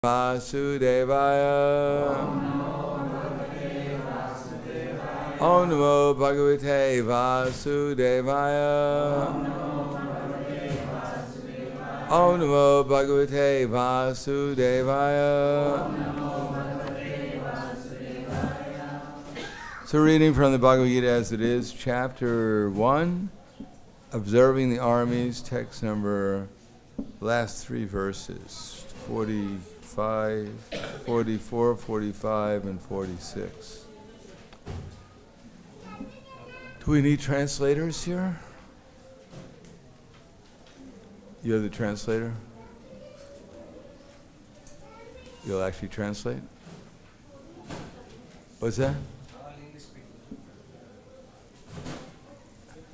Vasudevaya. Om Namo Bhagavate Vasudevaya. Om Namo Bhagavate Vasudevaya. So reading from the Bhagavad-Gita as it is, chapter 1, observing the armies, text number, last 3 verses, 45, 44, 45, and 46. Do we need translators here? You have the translator? You'll actually translate? What's that?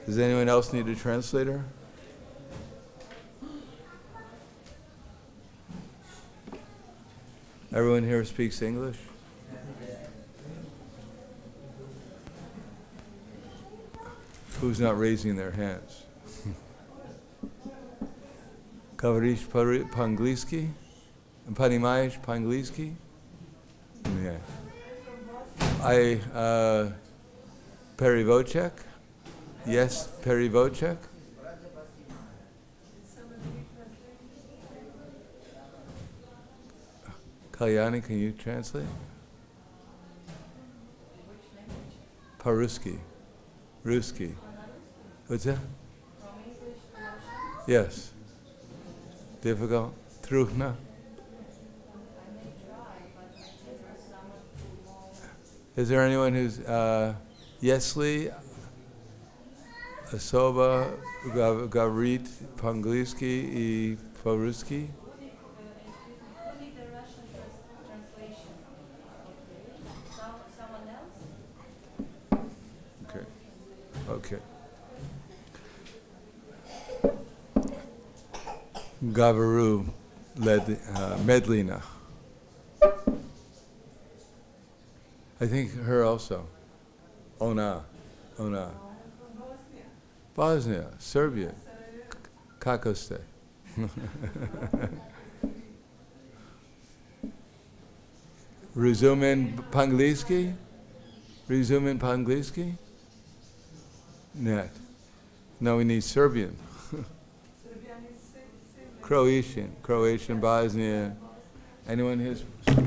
Does anyone else need a translator? Everyone here speaks English? Who's not raising their hands? Kavarish Pangliski? Panimayish Pangliski? Yeah. Perivocek? Yes, Perivocek? Kalyani, can you translate? Paruski. Ruski. What's that? Yes. Difficult? Trudno? Is there anyone who's Yesli, Asoba, Gavrit, Pangliski, I Paruski? Okay. Gavaru Medlina. I think her also. Ona. Bosnia, Serbia, Kakoste. Resumen Pangliski? Net. No, we need Serbian. Croatian, Bosnia. Anyone who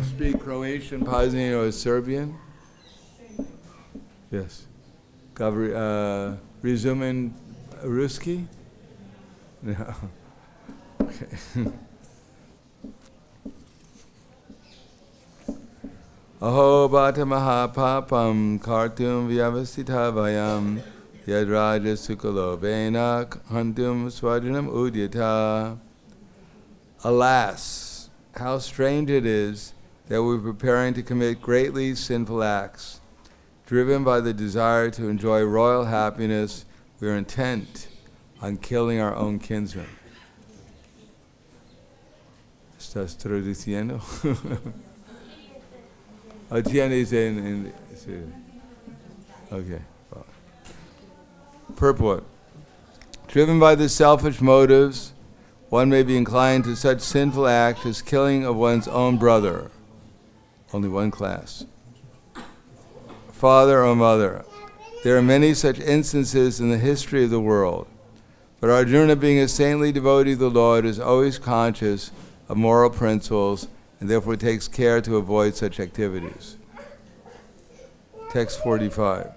speak Croatian, Bosnian, or Serbian? Yes. Resumen Ruski? No. Okay. Aho bhata mahapapam kartum vyavasita vayam yadraja sukalo vena hantum swajanam udyata. Alas, how strange it is that we're preparing to commit greatly sinful acts. Driven by the desire to enjoy royal happiness, we are intent on killing our own kinsmen. ¿Estás traduciendo? ¿Entiendes en okay. Purport. Driven by the selfish motives, one may be inclined to such sinful acts as killing of one's own brother. Only one class. Father or mother. There are many such instances in the history of the world. But Arjuna, being a saintly devotee of the Lord, is always conscious of moral principles and therefore takes care to avoid such activities. Text 45.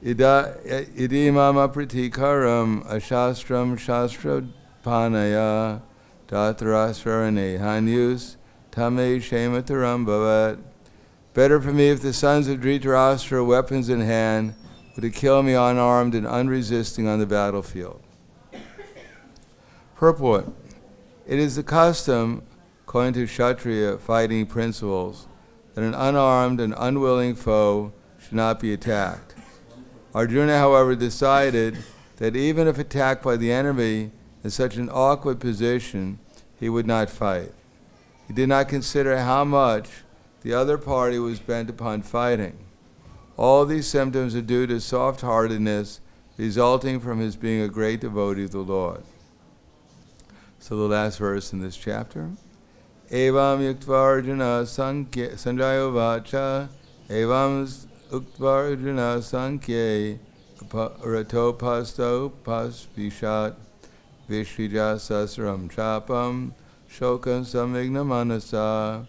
Idimam apritikaram ashastram shastra panaya datarasrarane hanyus tame shemataram bhavat. Better for me if the sons of Dhritarashtra, weapons in hand, were to kill me unarmed and unresisting on the battlefield. Purport. It is the custom, according to Kshatriya fighting principles, that an unarmed and unwilling foe should not be attacked. Arjuna, however, decided that even if attacked by the enemy in such an awkward position, he would not fight. He did not consider how much the other party was bent upon fighting. All these symptoms are due to soft-heartedness resulting from his being a great devotee of the Lord. So the last verse in this chapter. Evam yuktva Arjuna sanjaya vacha evam uktva Arjuna sankye ratopasto pasvishat vishvija sasram chapam shokan samigna manasa.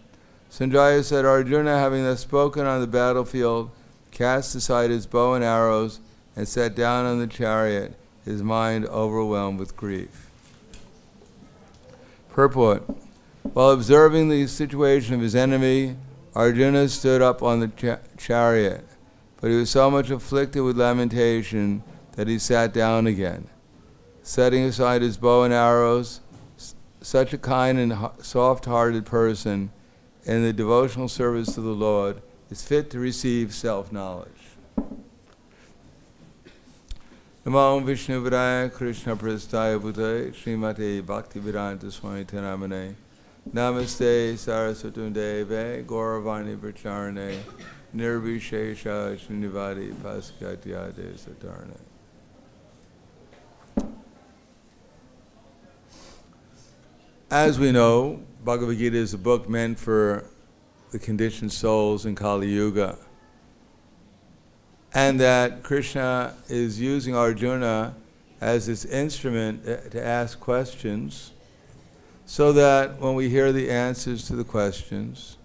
Sanjaya said, Arjuna, having thus spoken on the battlefield, cast aside his bow and arrows and sat down on the chariot, his mind overwhelmed with grief. Purport. While observing the situation of his enemy, Arjuna stood up on the chariot, but he was so much afflicted with lamentation that he sat down again. Setting aside his bow and arrows, such a kind and soft-hearted person in the devotional service to the Lord is fit to receive self-knowledge. Namo Vishnu Vidaya Krishna Prastaya Bhutaya Srimate Bhakti-Vedanta Swami Tanamane Namaste Saraswatam Deve Gauravani Pracharane Nirvishesha Srinivadi Paskatyade Satarne. As we know, Bhagavad-Gita is a book meant for the conditioned souls in Kali Yuga, and that Krishna is using Arjuna as his instrument to ask questions, so that when we hear the answers to the questions,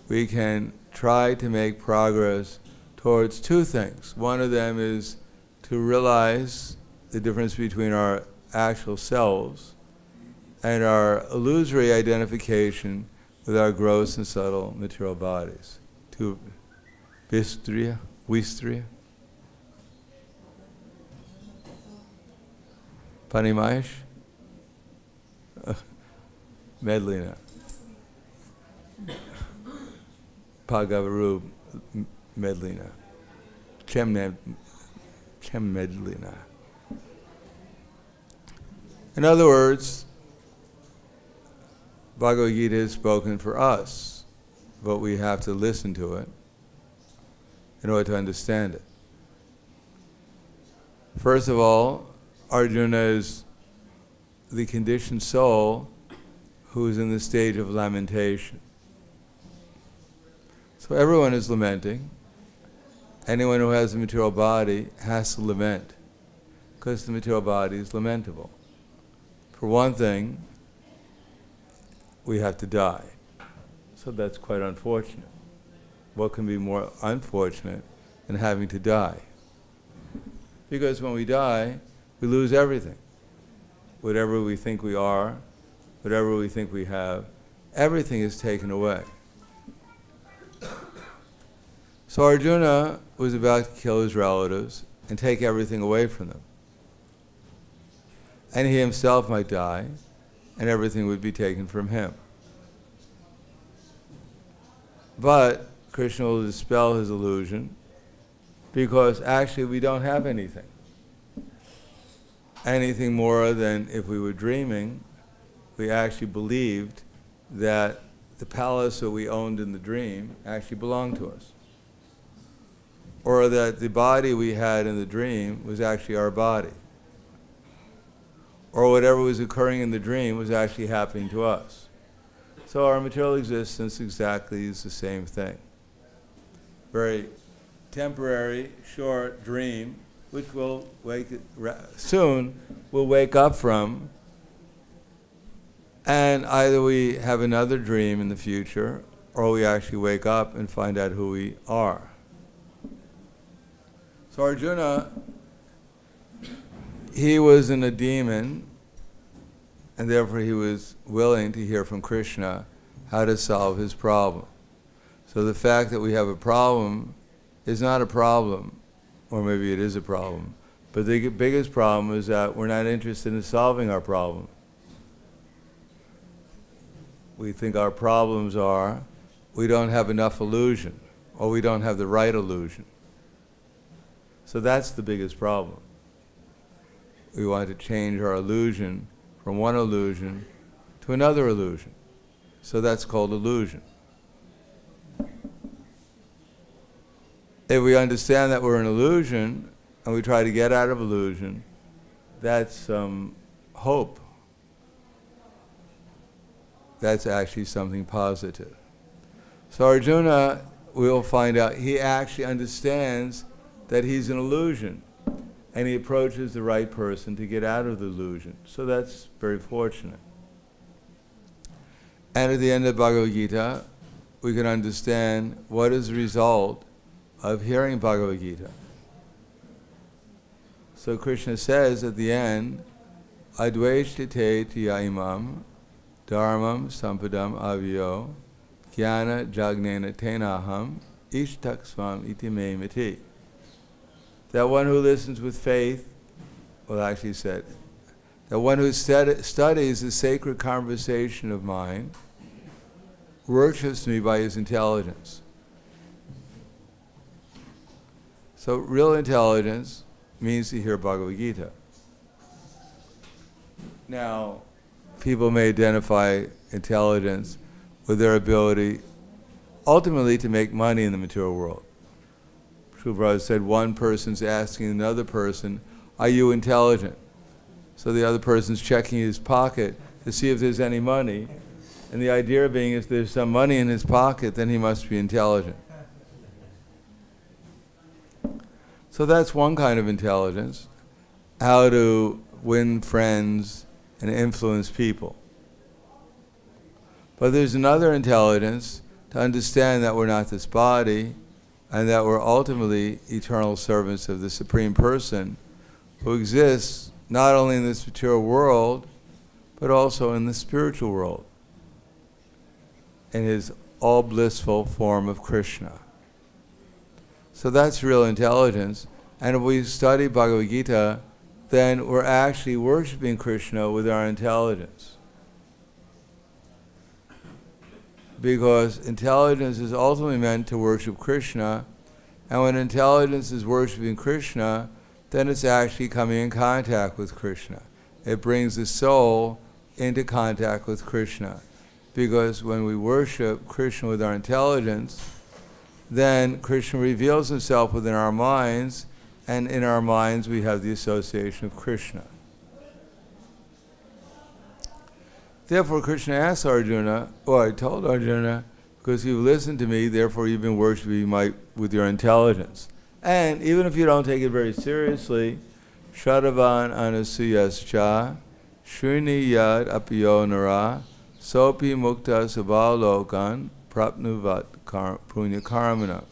we can try to make progress towards two things. One of them is to realize the difference between our actual selves and our illusory identification with our gross and subtle material bodies. To Vistriya, Panimayesh, Medlina, Pagavaru Medlina, Chem Medlina. In other words, Bhagavad Gita is spoken for us, but we have to listen to it in order to understand it. First of all, Arjuna is the conditioned soul who is in the stage of lamentation. So everyone is lamenting. Anyone who has a material body has to lament, because the material body is lamentable. For one thing, we have to die. So that's quite unfortunate. What can be more unfortunate than having to die? Because when we die, we lose everything. Whatever we think we are, whatever we think we have, everything is taken away. So Arjuna was about to kill his relatives and take everything away from them. And he himself might die, and everything would be taken from him. But Krishna will dispel his illusion, because actually we don't have anything. Anything more than if we were dreaming, we actually believed that the palace that we owned in the dream actually belonged to us. Or that the body we had in the dream was actually our body. Or whatever was occurring in the dream was actually happening to us. So our material existence exactly is the same thing. Very temporary, short dream, which we'll soon we'll wake up from, and either we have another dream in the future, or we actually wake up and find out who we are. So Arjuna, he wasn't a demon, and therefore he was willing to hear from Krishna how to solve his problem. So the fact that we have a problem is not a problem, or maybe it is a problem, but the biggest problem is that we're not interested in solving our problem. We think our problems are we don't have enough illusion, or we don't have the right illusion. So that's the biggest problem. We want to change our illusion from one illusion to another illusion. So that's called illusion. if we understand that we're an illusion and we try to get out of illusion, that's hope. That's actually something positive. So Arjuna, we'll find out, he actually understands that he's an illusion, and he approaches the right person to get out of the illusion. So that's very fortunate. And at the end of Bhagavad-Gita, we can understand what is the result of hearing Bhagavad-Gita. So Krishna says at the end, Advaishtate tiyaimam dharmam sampadam avyo jnana jagnena tenaham ishtaksvam iti me mati. That one who listens with faith, well actually said, that one who studies the sacred conversation of mine worships me by his intelligence. So real intelligence means to hear Bhagavad-Gita. Now, people may identify intelligence with their ability ultimately to make money in the material world. Srila Prabhupada said one person's asking another person, are you intelligent? So the other person's checking his pocket to see if there's any money. And the idea being if there's some money in his pocket, then he must be intelligent. So that's one kind of intelligence, how to win friends and influence people. But there's another intelligence to understand that we're not this body and that we're ultimately eternal servants of the Supreme Person who exists not only in this material world, but also in the spiritual world, in his all-blissful form of Krishna. So that's real intelligence. And if we study Bhagavad-Gita, then we're actually worshiping Krishna with our intelligence. Because intelligence is ultimately meant to worship Krishna, and when intelligence is worshiping Krishna, then it's actually coming in contact with Krishna. It brings the soul into contact with Krishna. Because when we worship Krishna with our intelligence, then Krishna reveals himself within our minds, and in our minds we have the association of Krishna. Therefore Krishna asked Arjuna, or I told Arjuna, because you've listened to me, therefore you've been worshiping with your intelligence. And even if you don't take it very seriously, Shadavan anasuyascha shruni yad apiyo nara sopi mukta sabalokan prapnuvat punya karmana.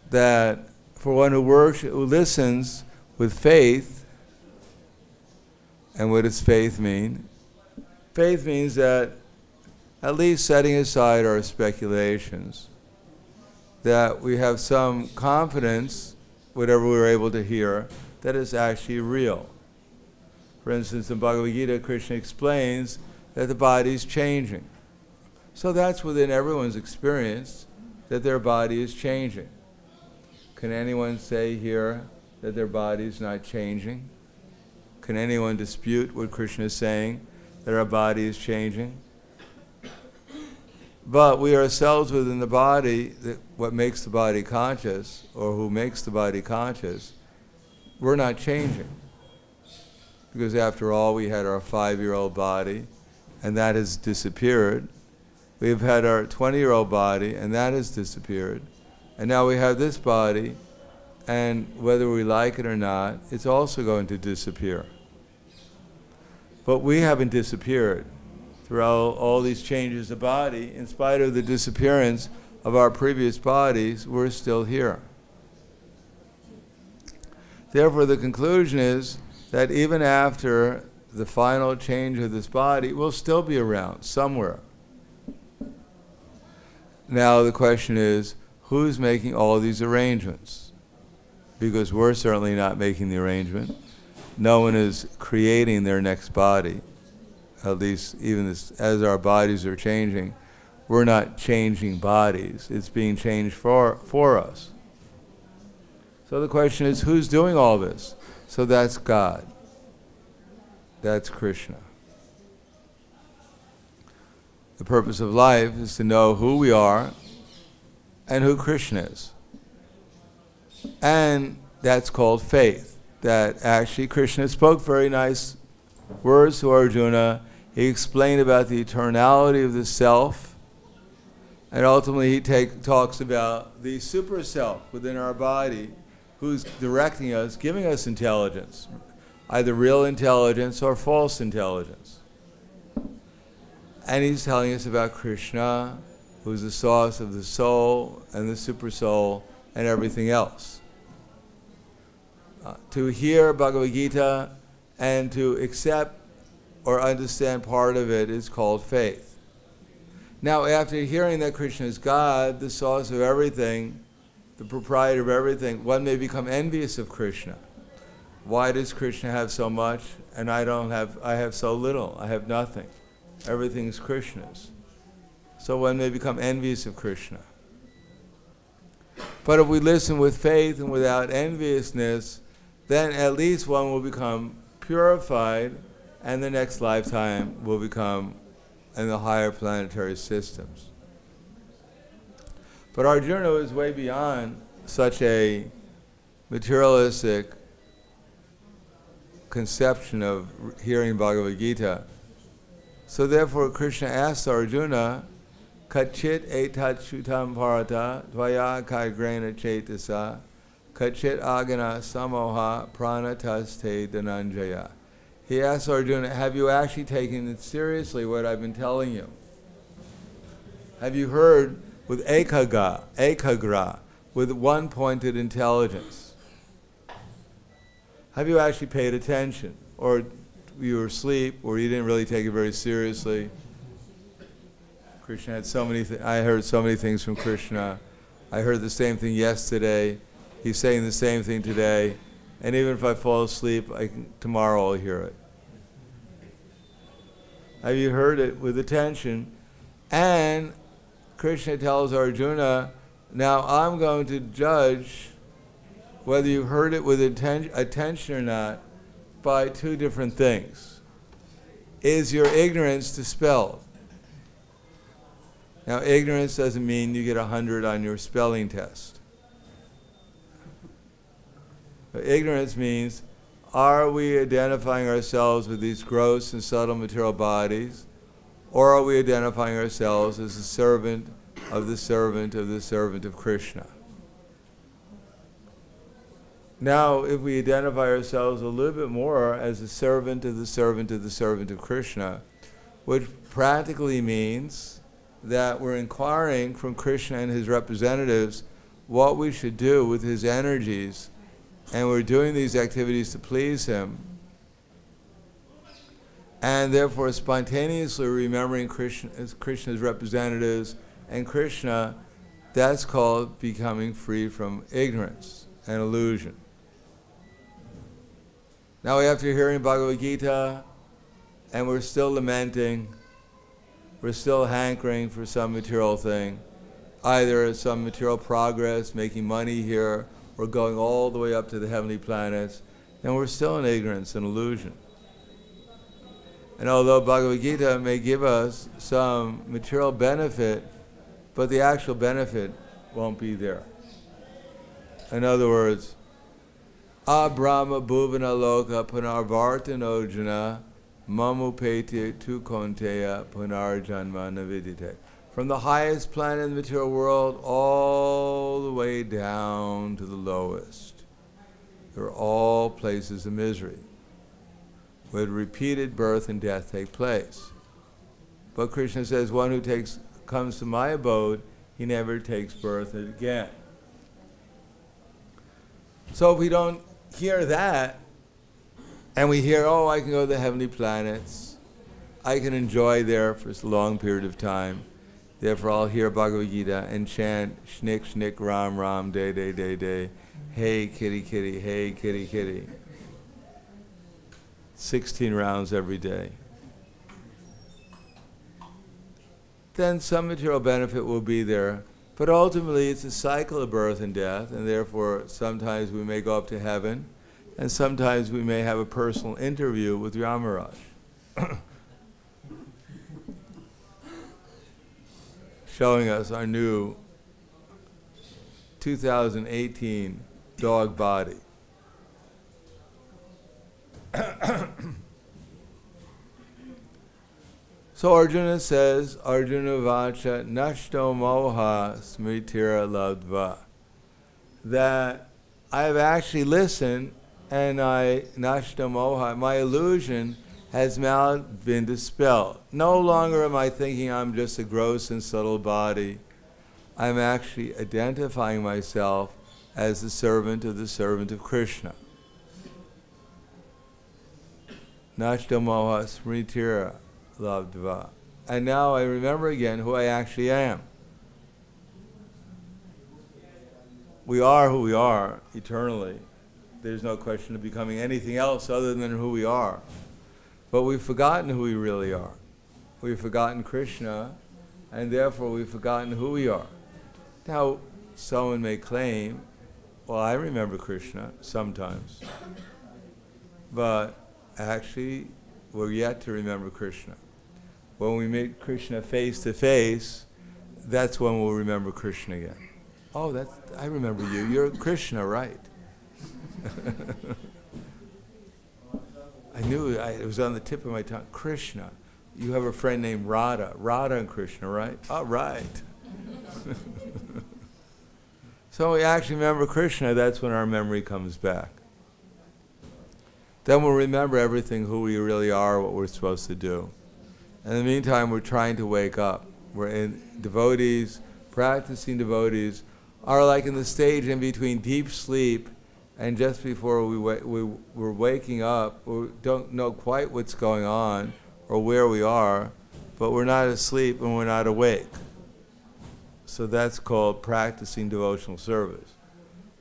That for one who listens with faith, and what does faith mean? Faith means that at least setting aside our speculations, that we have some confidence, whatever we're able to hear, that is actually real. For instance, in Bhagavad-Gita, Krishna explains that the body is changing. So that's within everyone's experience, that their body is changing. Can anyone say here that their body is not changing? Can anyone dispute what Krishna is saying, that our body is changing? But we ourselves within the body, what makes the body conscious, or who makes the body conscious, we're not changing. Because after all, we had our 5-year-old body, and that has disappeared. We've had our 20-year-old body, and that has disappeared. And now we have this body, and whether we like it or not, it's also going to disappear. But we haven't disappeared. Throughout all these changes of body, in spite of the disappearance of our previous bodies, we're still here. Therefore, the conclusion is that even after the final change of this body, we'll still be around somewhere. Now the question is, who's making all these arrangements? Because we're certainly not making the arrangement. No one is creating their next body. At least even as our bodies are changing, we're not changing bodies. It's being changed for us. So the question is, who's doing all this? So that's God. That's Krishna. The purpose of life is to know who we are and who Krishna is. And that's called faith. That actually Krishna spoke very nice words to Arjuna. He explained about the eternality of the self, and ultimately he talks about the super self within our body who's directing us, giving us intelligence, either real intelligence or false intelligence. And he's telling us about Krishna, who's the source of the soul and the super soul and everything else. To hear Bhagavad-Gita and to accept or understand part of it is called faith. Now, after hearing that Krishna is God, the source of everything, the proprietor of everything, one may become envious of Krishna. Why does Krishna have so much and I have so little? I have nothing. Everything's Krishna's. So one may become envious of Krishna. But if we listen with faith and without enviousness, then at least one will become purified, and the next lifetime will become in the higher planetary systems. But Arjuna is way beyond such a materialistic conception of hearing Bhagavad-Gita. So therefore Krishna asked Arjuna, Kachit etat shutam parata dvaya kaigrena chetasa Kachit agana samoha pranatas dhananjaya. He asked Arjuna, have you actually taken it seriously what I've been telling you? Have you heard with ekagra, with one-pointed intelligence? Have you actually paid attention? Or you were asleep, or you didn't really take it very seriously? Krishna had so many I heard so many things from Krishna. I heard the same thing yesterday. He's saying the same thing today. And even if I fall asleep, tomorrow I'll hear it. Have you heard it with attention? And Krishna tells Arjuna, now I'm going to judge whether you heard it with attention or not by two different things. Is your ignorance dispelled? Now, ignorance doesn't mean you get 100 on your spelling test. But ignorance means, are we identifying ourselves with these gross and subtle material bodies, or are we identifying ourselves as a servant of the servant of the servant of Krishna? Now, if we identify ourselves a little bit more as a servant of the servant of the servant of Krishna, which practically means that we're inquiring from Krishna and his representatives what we should do with his energies, and we're doing these activities to please him, and therefore spontaneously remembering Krishna's representatives and Krishna, that's called becoming free from ignorance and illusion. Now after hearing Bhagavad-Gita, and we're still lamenting, we're still hankering for some material thing, either some material progress, making money here, or going all the way up to the heavenly planets, then we're still in ignorance and illusion. And although Bhagavad-Gita may give us some material benefit, but the actual benefit won't be there. In other words, Brahma bhuvana loka punarvartanojana mamupeti tu konteya punarjanma navidite. From the highest planet in the material world all the way down to the lowest, they're all places of misery, where repeated birth and death take place. But Krishna says, one who comes to my abode, he never takes birth again. So if we don't hear that, and we hear, oh, I can go to the heavenly planets, I can enjoy there for a long period of time, therefore I'll hear Bhagavad-Gita and chant shnik shnik ram ram day day day day, hey kitty kitty, hey kitty kitty. 16 rounds every day. Then some material benefit will be there, but ultimately it's a cycle of birth and death, and therefore sometimes we may go up to heaven, and sometimes we may have a personal interview with Yamaraj. Showing us our new 2018 dog body. So Arjuna says, Arjuna vacha nashto moha smritira ladva, that I have actually listened and nashto moha, my illusion has now been dispelled. No longer am I thinking I'm just a gross and subtle body. I'm actually identifying myself as the servant of Krishna. Nashto moha smritira ladva. And now I remember again who I actually am. We are who we are eternally. There's no question of becoming anything else other than who we are. But we've forgotten who we really are. We've forgotten Krishna, and therefore we've forgotten who we are. Now, someone may claim, well, I remember Krishna sometimes. But actually, we're yet to remember Krishna. When we meet Krishna face to face, that's when we'll remember Krishna again. Oh, I remember you. You're Krishna, right? I knew it was on the tip of my tongue. Krishna. You have a friend named Radha. Radha and Krishna, right? All right. So when we actually remember Krishna, that's when our memory comes back. Then we'll remember everything, who we really are, what we're supposed to do. In the meantime, we're trying to wake up. We're in devotees, practicing devotees, are like in the stage in between deep sleep and just before we're waking up. We don't know quite what's going on or where we are, but we're not asleep and we're not awake. So that's called practicing devotional service.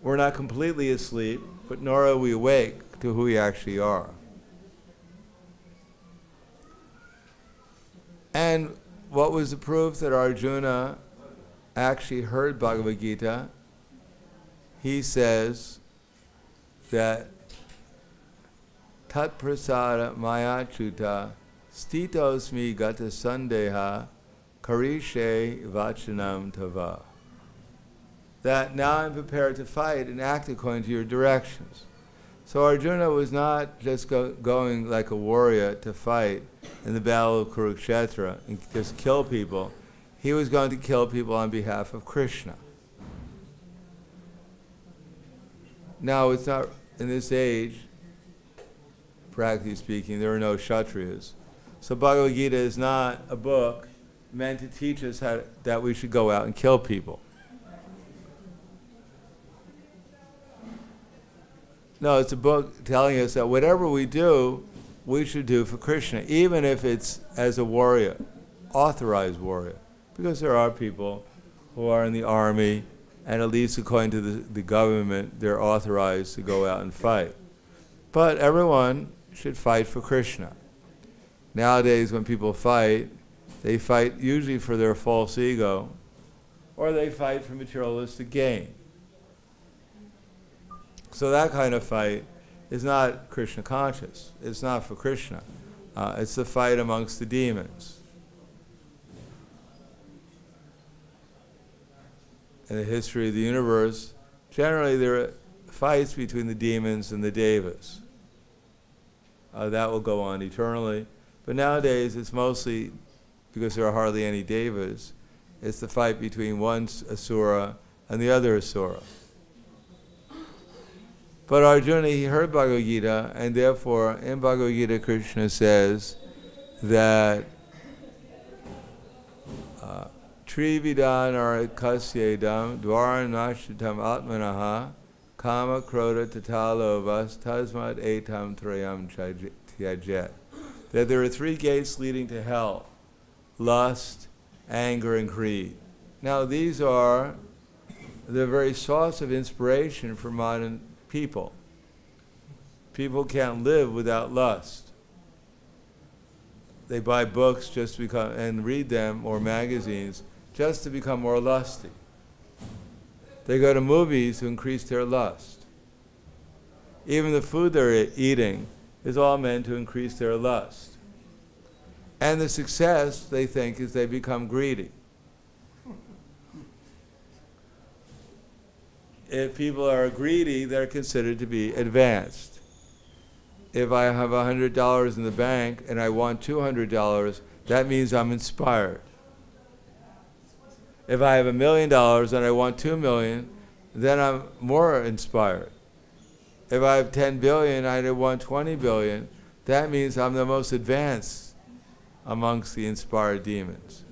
We're not completely asleep, but nor are we awake to who we actually are. And what was the proof that Arjuna actually heard Bhagavad-Gita? He says that tat prasada mayachuta stitosmi gata sandeha karishe vachanam tava. That now I'm prepared to fight and act according to your directions. So Arjuna was not just going like a warrior to fight in the battle of Kurukshetra and just kill people. He was going to kill people on behalf of Krishna. Now, it's not, in this age, practically speaking, there are no Kshatriyas. So Bhagavad-Gita is not a book meant to teach us that we should go out and kill people. No, it's a book telling us that whatever we do, we should do for Krishna, even if it's as a warrior, authorized warrior. Because there are people who are in the army, and at least according to the government, they're authorized to go out and fight. But everyone should fight for Krishna. Nowadays, when people fight, they fight usually for their false ego, or they fight for materialistic gain. So that kind of fight is not Krishna conscious. It's not for Krishna. It's the fight amongst the demons. In the history of the universe, generally there are fights between the demons and the devas. That will go on eternally. But nowadays it's mostly, because there are hardly any devas, it's the fight between one asura and the other asura. But Arjuna, he heard Bhagavad Gita, and therefore in Bhagavad Gita Krishna says that Trividan arakasyedam dvaranashtam atmanaha kama kroda tatalovas tasmad etam trayam tyajet. That there are three gates leading to hell: lust, anger, and greed. Now these are the very source of inspiration for modern people. People can't live without lust. They buy books just and read them, or magazines, just to become more lusty. They go to movies to increase their lust. Even the food they're eating is all meant to increase their lust. And the success, they think, is they become greedy. if people are greedy, they're considered to be advanced. If I have $100 in the bank and I want $200, that means I'm inspired. If I have $1 million and I want 2 million, then I'm more inspired. If I have 10 billion and I want 20 billion, that means I'm the most advanced amongst the inspired demons.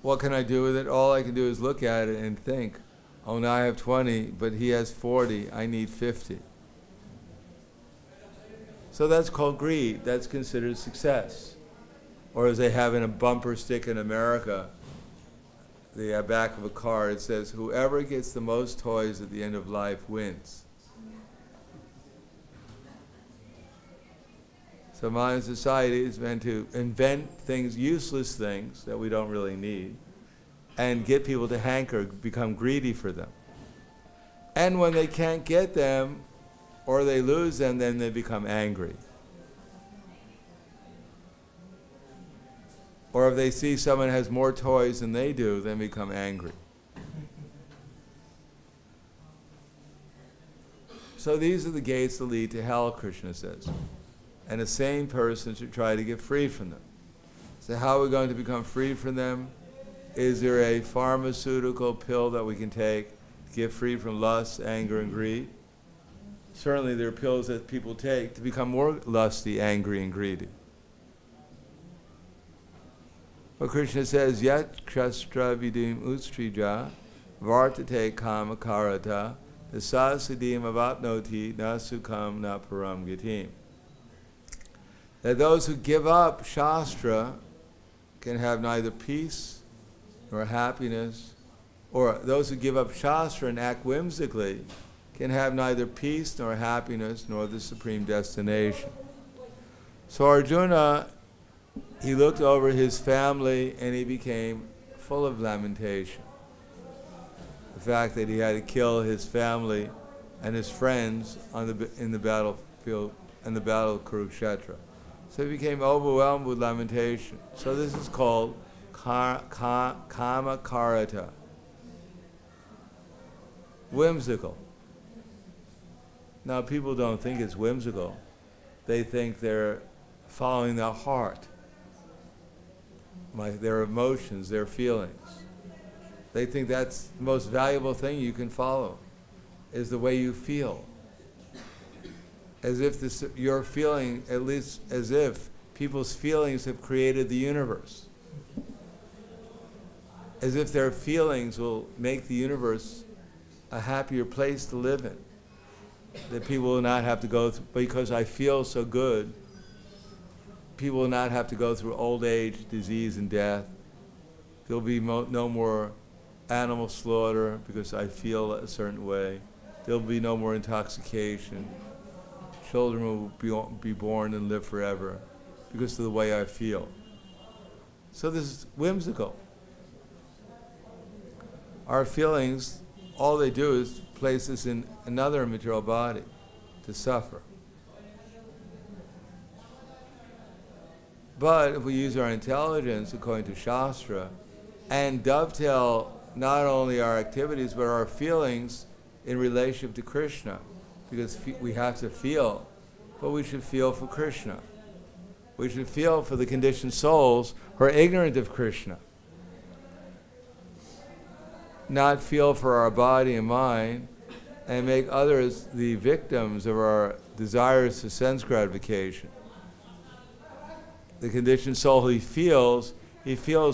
What can I do with it? All I can do is look at it and think, oh, now I have 20, but he has 40, I need 50. So that's called greed. That's considered success. Or as they have in a bumper stick in America, the back of a car, it says, whoever gets the most toys at the end of life wins. So modern society is meant to invent things, useless things that we don't really need, and get people to hanker, become greedy for them. And when they can't get them, or they lose them, then they become angry. Or if they see someone has more toys than they do, then become angry. So these are the gates that lead to hell, Krishna says. And a sane person should try to get free from them. So how are we going to become free from them? Is there a pharmaceutical pill that we can take to get free from lust, anger, and greed? Certainly there are pills that people take to become more lusty, angry, and greedy. But Krishna says, Yat ksastra vidim ustrija vartate kama karata dasasidim avapnoti na sukham na param gitim. That those who give up Shastra can have neither peace nor happiness, or those who give up Shastra and act whimsically can have neither peace nor happiness nor the supreme destination. So Arjuna, he looked over his family and he became full of lamentation. The fact that he had to kill his family and his friends in the battlefield, in the battle of Kurukshetra. So he became overwhelmed with lamentation. So this is called kama karata, whimsical. Now people don't think it's whimsical. They think they're following their heart, their emotions, their feelings. They think that's the most valuable thing you can follow, is the way you feel. As if your feeling, at least as if people's feelings have created the universe. As if their feelings will make the universe a happier place to live in. That people will not have to go through, because I feel so good, people will not have to go through old age, disease, and death. There'll be no more animal slaughter because I feel a certain way. There'll be no more intoxication. Children will be born and live forever because of the way I feel. So this is whimsical. Our feelings, all they do is place us in another material body to suffer. But if we use our intelligence according to Shastra and dovetail not only our activities but our feelings in relationship to Krishna, because we have to feel, but we should feel for Krishna. We should feel for the conditioned souls who are ignorant of Krishna. Not feel for our body and mind and make others the victims of our desires for sense gratification. The conditioned soul, he feels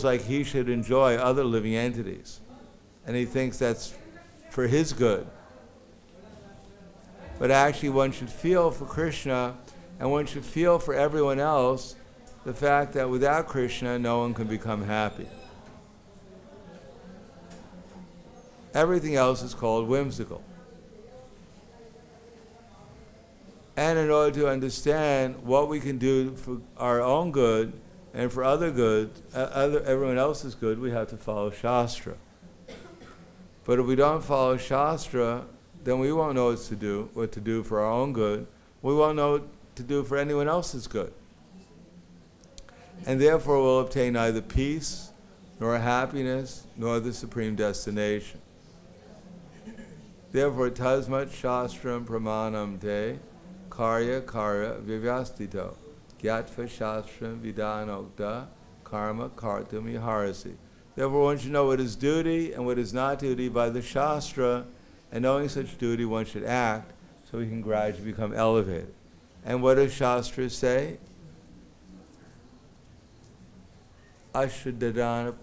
like he should enjoy other living entities. And he thinks that's for his good. But actually one should feel for Krishna, and one should feel for everyone else the fact that without Krishna no one can become happy. Everything else is called whimsical. And in order to understand what we can do for our own good and for other good, everyone else's good, we have to follow Shastra. But if we don't follow Shastra, then we won't know what to do for our own good. We won't know what to do for anyone else's good. And therefore we'll obtain neither peace nor happiness, nor the supreme destination. Therefore, tasmat shastram pramanam te karya vivyastito gyatva shastram vidanokta karma kartum iharasi. Therefore, one should know what is duty and what is not duty by the Shastra, and knowing such duty, one should act so we can gradually become elevated. And what does Shastra say? Ashdadana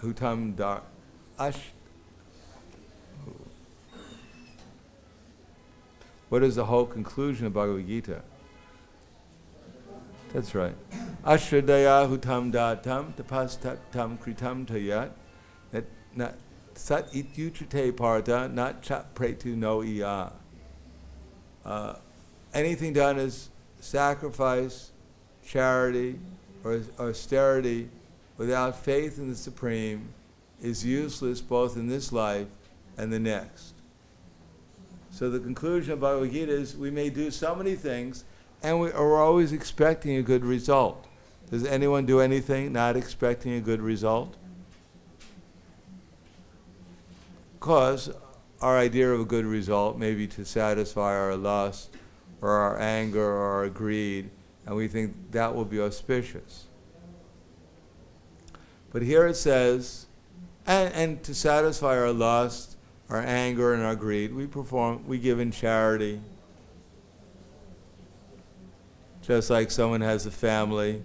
hutam dar. What is the whole conclusion of Bhagavad-Gita? That's right. Ashradaya hutam datam tapastatam kritam tayat sat ityuchate parta nat chat pretu no iya. Anything done as sacrifice, charity, or austerity without faith in the Supreme is useless both in this life and the next. So the conclusion of Bhagavad Gita is we may do so many things and we're always expecting a good result. Does anyone do anything not expecting a good result? Because our idea of a good result may be to satisfy our lust or our anger or our greed, and we think that will be auspicious. But here it says, and to satisfy our lust, our anger, and our greed, we give in charity. Just like someone has a family,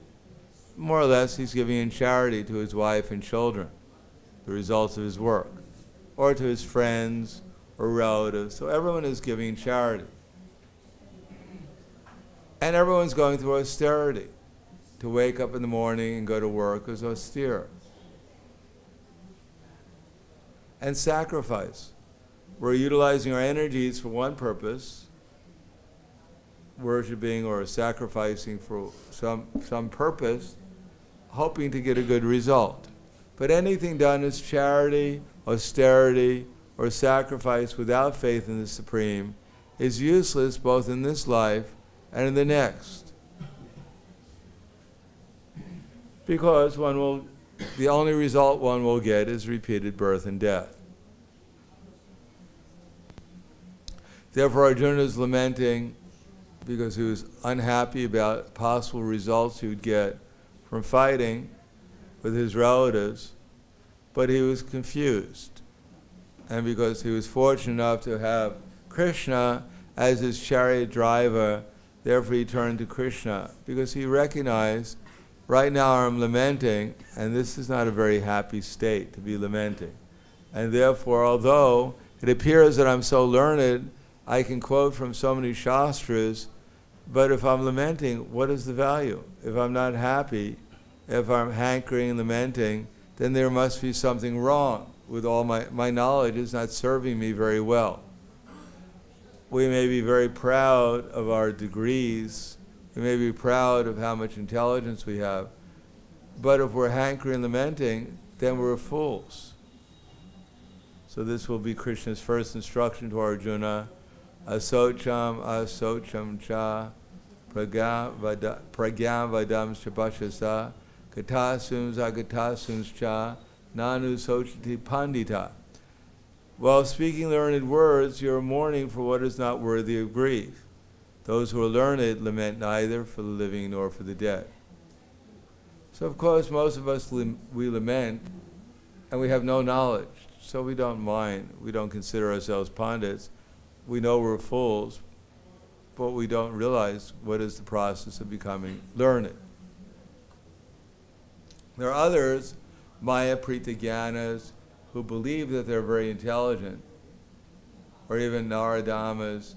more or less he's giving in charity to his wife and children, the results of his work, or to his friends or relatives. So everyone is giving charity. And everyone's going through austerity. To wake up in the morning and go to work is austere. And sacrifice. We're utilizing our energies for one purpose, worshiping or sacrificing for some purpose, hoping to get a good result. But anything done as charity, austerity, or sacrifice without faith in the Supreme is useless both in this life and in the next. Because the only result one will get is repeated birth and death. Therefore, Arjuna is lamenting because he was unhappy about possible results he would get from fighting with his relatives, but he was confused. And because he was fortunate enough to have Krishna as his chariot driver, therefore he turned to Krishna, because he recognized, right now I'm lamenting, and this is not a very happy state to be lamenting. And therefore, although it appears that I'm so learned, I can quote from so many Shastras, but if I'm lamenting, what is the value? If I'm not happy, if I'm hankering and lamenting, then there must be something wrong with all my knowledge is not serving me very well. We may be very proud of our degrees, we may be proud of how much intelligence we have, but if we're hankering and lamenting, then we're fools. So this will be Krishna's first instruction to Arjuna. Asocham cha pragyam vadam shabashasa katasums agatasums cha nanu sochati pandita. While speaking learned words, you are mourning for what is not worthy of grief. Those who are learned lament neither for the living nor for the dead. So of course most of us we lament and we have no knowledge, so we don't mind, we don't consider ourselves pandits. We know we're fools, but we don't realize what is the process of becoming learned. There are others, Maya Pritagyanas, who believe that they're very intelligent, or even Naradamas,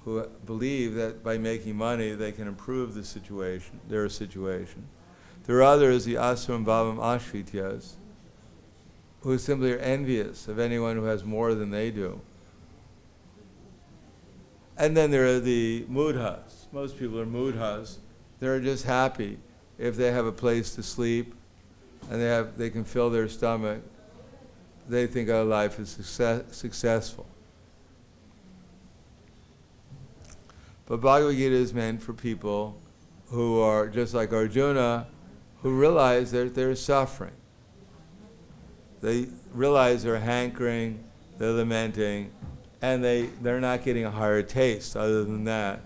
who believe that by making money they can improve their situation. There are others, the Asram Bhavam Ashrityas, who simply are envious of anyone who has more than they do. And then there are the mudhas. Most people are mudhas. They're just happy if they have a place to sleep and they can fill their stomach. They think our life is successful. But Bhagavad Gita is meant for people who are just like Arjuna, who realize that they're suffering. They realize they're hankering, they're lamenting, and they're not getting a higher taste other than that.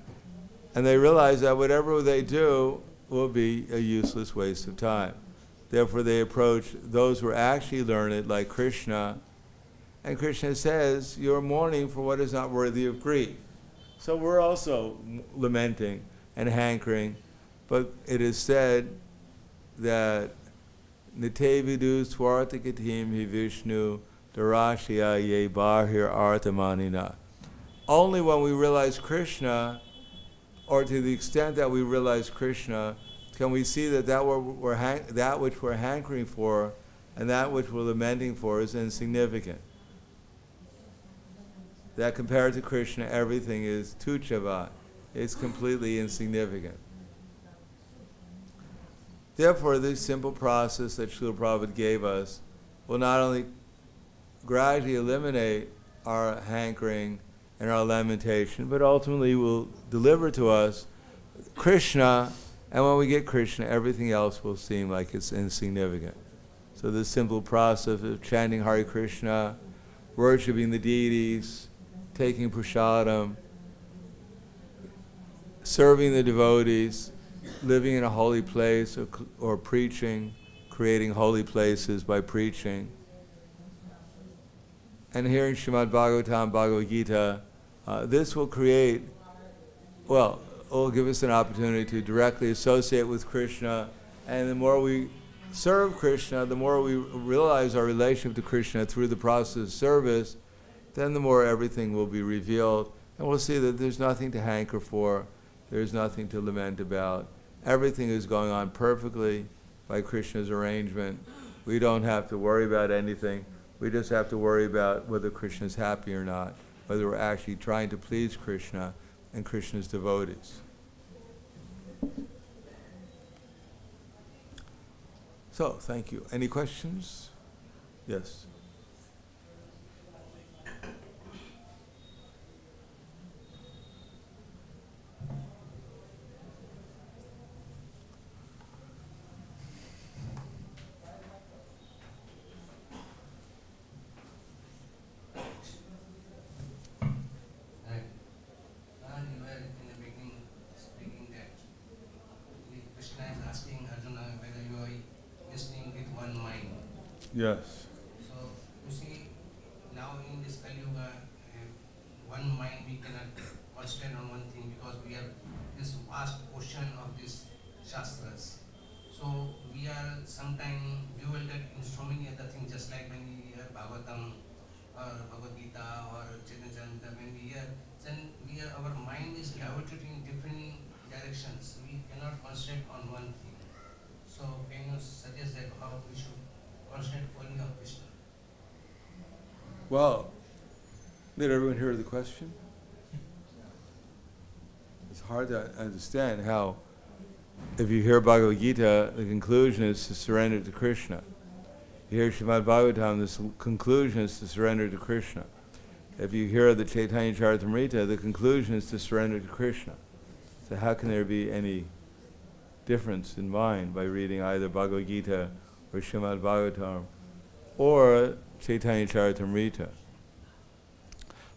And they realize that whatever they do will be a useless waste of time. Therefore they approach those who are actually learned, like Krishna, and Krishna says, you're mourning for what is not worthy of grief. So we're also lamenting and hankering, but it is said that Nite vidu swartakatim hi Vishnu darashya ye bahir artamanina. Only when we realize Krishna, or to the extent that we realize Krishna, can we see that that which we're hankering for and that which we're lamenting for is insignificant. That compared to Krishna, everything is tuchavat. It's completely insignificant. Therefore, this simple process that Srila Prabhupada gave us will not only gradually eliminate our hankering and our lamentation, but ultimately will deliver to us Krishna, and when we get Krishna, everything else will seem like it's insignificant. So this simple process of chanting Hare Krishna, worshipping the deities, taking prasadam, serving the devotees, living in a holy place, or preaching, creating holy places by preaching, and hearing Srimad Bhagavatam, Bhagavad-Gita, this will create, well, it will give us an opportunity to directly associate with Krishna, and the more we serve Krishna, the more we realize our relationship to Krishna through the process of service, then the more everything will be revealed, and we'll see that there's nothing to hanker for, there's nothing to lament about. Everything is going on perfectly by Krishna's arrangement. We don't have to worry about anything. We just have to worry about whether Krishna is happy or not, whether we're actually trying to please Krishna and Krishna's devotees. So, thank you. Any questions? Yes. Yes. So, you see, now in this Kali Yuga, one mind we cannot concentrate on one thing because we have this vast ocean of these Shastras. So, we are sometimes bewildered in so many other things, just like when we hear Bhagavatam or Bhagavad-Gita or Chaitanya, when we hear, then our mind is gravitating in different directions. We cannot concentrate on one thing. So, can you suggest that how we should concentrate only on Krishna? Well, did everyone hear the question? It's hard to understand how, if you hear Bhagavad Gita, the conclusion is to surrender to Krishna. You hear Srimad Bhagavatam, the conclusion is to surrender to Krishna. If you hear the Chaitanya Charitamrita, the conclusion is to surrender to Krishna. So how can there be any difference in mind by reading either Bhagavad Gita or Srimad Bhagavatam or Chaitanya Charitamrita?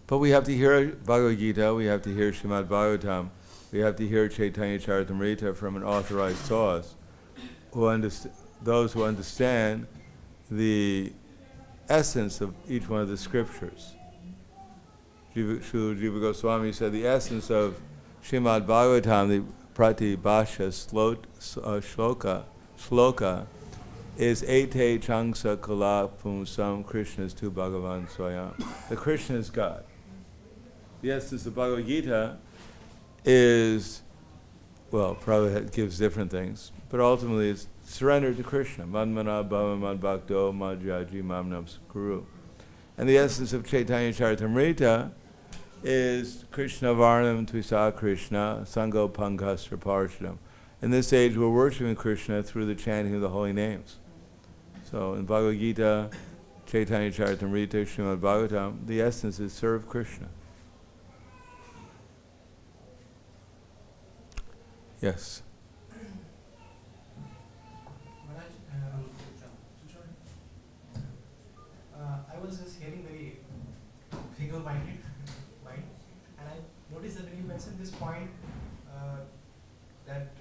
But we have to hear Bhagavad Gita, we have to hear Srimad Bhagavatam, we have to hear Chaitanya Charitamrita from an authorized source, those who understand the essence of each one of the scriptures. Srila Jiva Goswami said the essence of Srimad Bhagavatam, the Pratibhasha shloka, is Ete Changsa Kala Pumsam Krishna's tu Bhagavan Swayam. The Krishna is God. The essence of Bhagavad Gita is, well, probably gives different things, but ultimately it's surrender to Krishna. Manmana bhava mad bhakto madhyaji mamnam guru. And the essence of Chaitanya Charitamrita is Krishna Varnam Tvisa Krishna Sango Pankastra Parshadam. In this age we're worshiping Krishna through the chanting of the holy names. So in Bhagavad Gita, Chaitanya Charitamrita, Srimad Bhagavatam, the essence is serve Krishna. Yes. was just hearing very single-minded mind, and I noticed that when you mentioned this point, that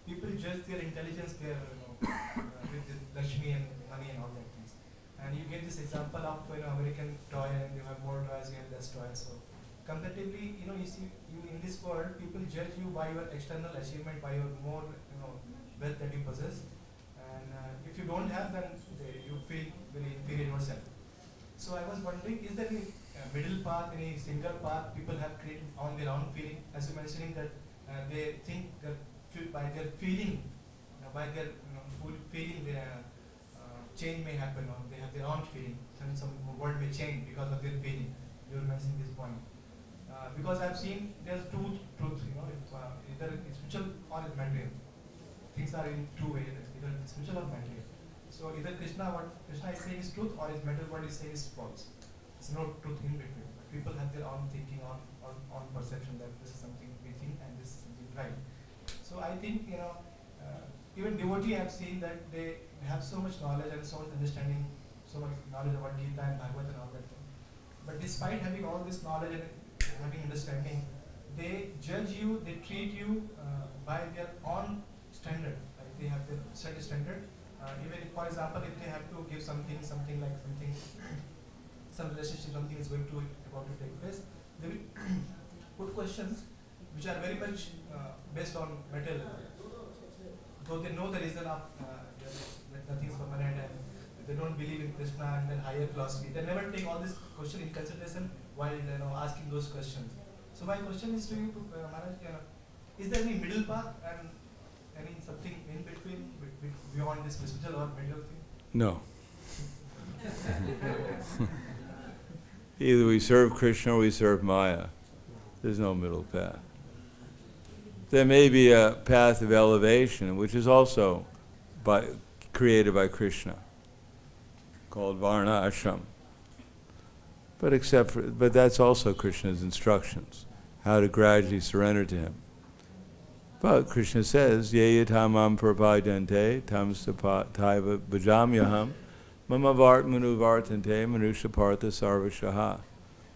people judge their intelligence, their with the Lakshmi and money and all that things. And you get this example of American toy, and you have more toys, you have less toys. So comparatively, you see, in this world, people judge you by your external achievement, by your more wealth that you possess. And if you don't have, then you feel very inferior yourself. So I was wondering, is there any middle path, any single path people have created on their own feeling? As you mentioning that they think that by their feeling, by their feeling, their change may happen, or they have their own feeling. Some world may change because of their feeling. You were mentioning this point. Because I've seen there's two truths, either it's spiritual or it's material. Things are in two ways, either it's spiritual or material. So either what Krishna is saying is truth, or his material what is saying is false. There's no truth in between. But people have their own thinking, on perception that this is something we think and this is something right. So I think, even devotee I've seen that they have so much knowledge and so much understanding, so much knowledge about Gita and Bhagavad and all that thing. But despite having all this knowledge and having understanding, they judge you, they treat you by their own standard. Like they have their set standard. Even if, for example, if they have to give some relationship, something is about to take place, they will put questions which are very much based on material. Though they know the reason of that nothing is permanent, and they don't believe in Krishna and then higher philosophy, they never take all this question in consideration while asking those questions. So my question is to you, Maharaj, is there any middle path and any something in between, beyond this spiritual or material thing? No. Either we serve Krishna or we serve Maya. There's no middle path. There may be a path of elevation, which is also created by Krishna, called Varna Ashram. But that's also Krishna's instructions, how to gradually surrender to him. But Krishna says, Ye yatamam prapadante tam taiva bhajamyaham mama vartmanu vartante manusha partha sarvashaha.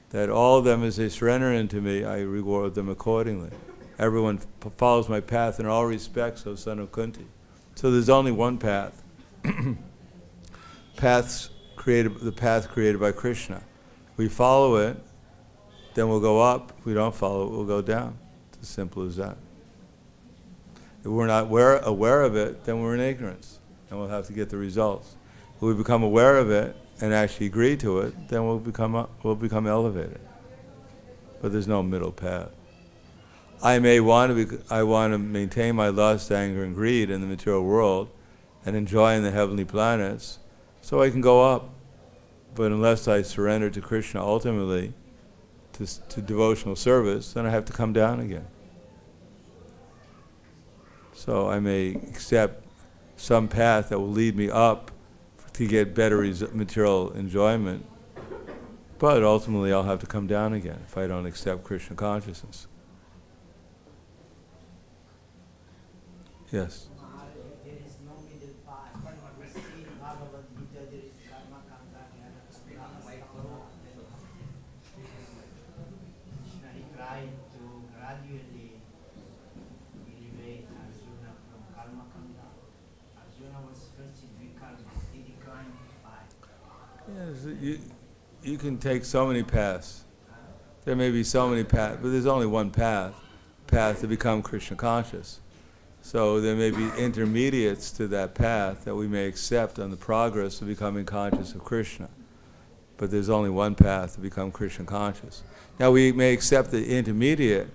That all of them, as they surrender into me, I reward them accordingly. Everyone follows my path in all respects, O son of Kunti. So there's only one path. The path created by Krishna. We follow it, then we'll go up. If we don't follow it, we'll go down. It's as simple as that. If we're not aware of it, then we're in ignorance, and we'll have to get the results. If we become aware of it and actually agree to it, then we'll become elevated. But there's no middle path. I want to maintain my lust, anger, and greed in the material world, and enjoy in the heavenly planets, so I can go up. But unless I surrender to Krishna ultimately, to devotional service, then I have to come down again. So I may accept some path that will lead me up to get better material enjoyment, but ultimately I'll have to come down again if I don't accept Krishna consciousness. Yes? There is no middle path. We see in Bhagavad-Gita there is karma, kanda, Krishna, he tried to gradually elevate Arjuna from karma, kanda. Arjuna was first in vikarma. He declined to fight. Yes, you can take so many paths. There may be so many paths, but there's only one path to become Krishna conscious. So there may be intermediates to that path that we may accept on the progress of becoming conscious of Krishna. But there's only one path to become Krishna conscious. Now we may accept the intermediate,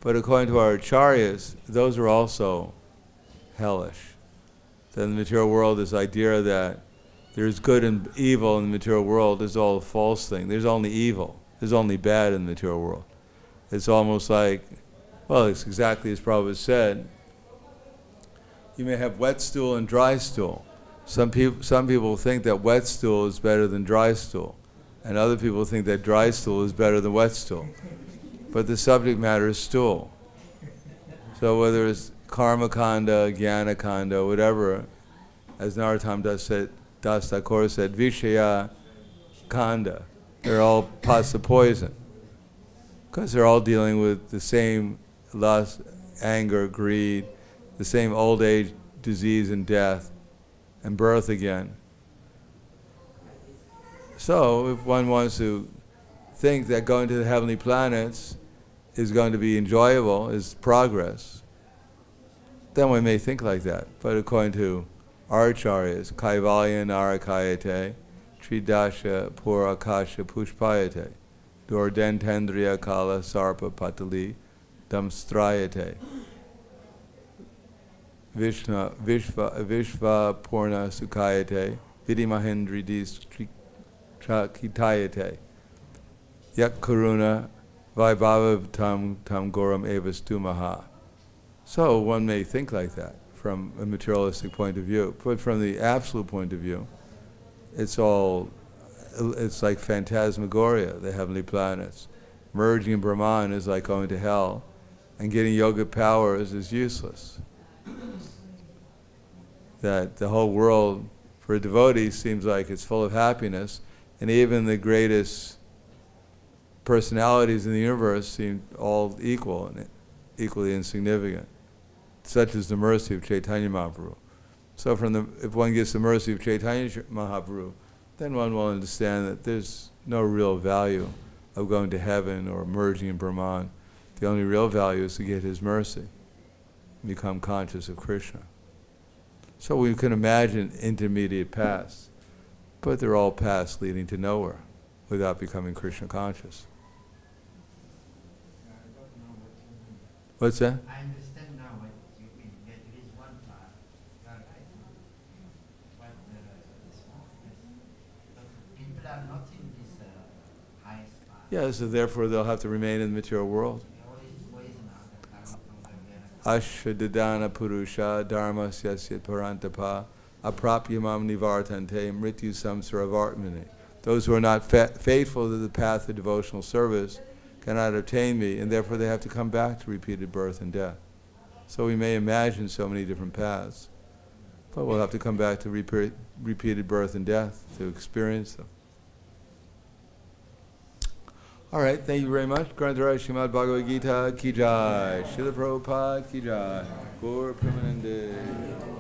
but according to our acharyas, those are also hellish. Then the material world, this idea that there's good and evil in the material world is all a false thing. There's only evil. There's only bad in the material world. It's almost like, well, it's exactly as Prabhupada said, you may have wet stool and dry stool. Some people think that wet stool is better than dry stool, and other people think that dry stool is better than wet stool. But the subject matter is stool. So whether it's karma kanda, jnana kanda, whatever, as Narottam Das Thakur said, Vishaya kanda. They're all pots of poison. Because they're all dealing with the same lust, anger, greed, the same old age, disease and death, and birth again. So if one wants to think that going to the heavenly planets is going to be enjoyable, is progress, then one may think like that. But according to our acharyas, Kaivalya Narakayate, Tridasha Purakasha Pushpayate, Dordentendriya Kala Sarpa Patali Damstrayate, Vishva Purna Sukayate, Vidimahendridis Kitayate, Yak Karuna Vaibhava Tam Goram Evastumaha. So one may think like that from a materialistic point of view, but from the absolute point of view, it's like phantasmagoria, the heavenly planets. Merging in Brahman is like going to hell, and getting yogic powers is useless. That the whole world, for a devotee, seems like it's full of happiness, and even the greatest personalities in the universe seem all equal and equally insignificant. Such is the mercy of Chaitanya Mahaprabhu. So if one gets the mercy of Chaitanya Mahaprabhu, then one will understand that there's no real value of going to heaven or merging in Brahman. The only real value is to get his mercy, and become conscious of Krishna. So we can imagine intermediate paths, but they're all paths leading to nowhere without becoming Krishna conscious. What's that? I understand now what you mean. That there is one path, right? But people are not in this highest path. Yeah, so therefore they'll have to remain in the material world. Ashadadana Purusha Dharma Syasya Parantapa Aprapyamam Nivartante Mrityu Samsaravartmani. Those who are not faithful to the path of devotional service cannot obtain me, and therefore they have to come back to repeated birth and death. So we may imagine so many different paths, but we'll have to come back to repeated birth and death to experience them. All right, thank you very much. Granthara Srimad Bhagavad-Gita Ki Jai, Srila Prabhupada Ki Jai, Gaur Premanande.